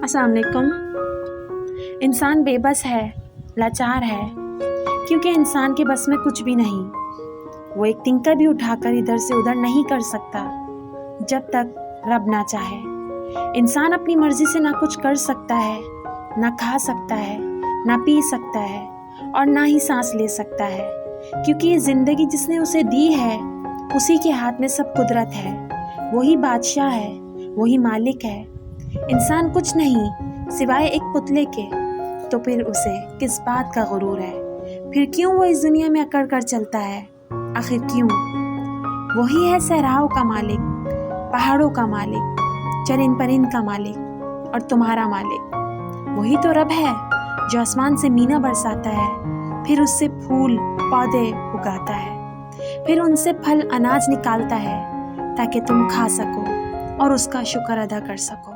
السلام علیکم۔ انسان بے بس ہے، لاچار ہے، کیونکہ انسان کے بس میں کچھ بھی نہیں۔ وہ ایک تنکا بھی اٹھا کر ادھر سے ادھر نہیں کر سکتا جب تک رب نہ چاہے۔ انسان اپنی مرضی سے نہ کچھ کر سکتا ہے، نہ کھا سکتا ہے، نہ پی سکتا ہے اور نہ ہی سانس لے سکتا ہے، کیونکہ یہ زندگی جس نے اسے دی ہے اسی کے ہاتھ میں سب قدرت ہے۔ وہی بادشاہ ہے، وہی مالک ہے۔ انسان کچھ نہیں سوائے ایک پتلے کے، تو پھر اسے کس بات کا غرور ہے؟ پھر کیوں وہ اس دنیا میں اکڑ کر چلتا ہے؟ آخر کیوں؟ وہی ہے صحراؤں کا مالک، پہاڑوں کا مالک، چرند پرند کا مالک اور تمہارا مالک۔ وہی تو رب ہے جو آسمان سے مینا برساتا ہے، پھر اس سے پھول پودے اگاتا ہے، پھر ان سے پھل اناج نکالتا ہے تاکہ تم کھا سکو اور اس کا شکر ادا کر سکو۔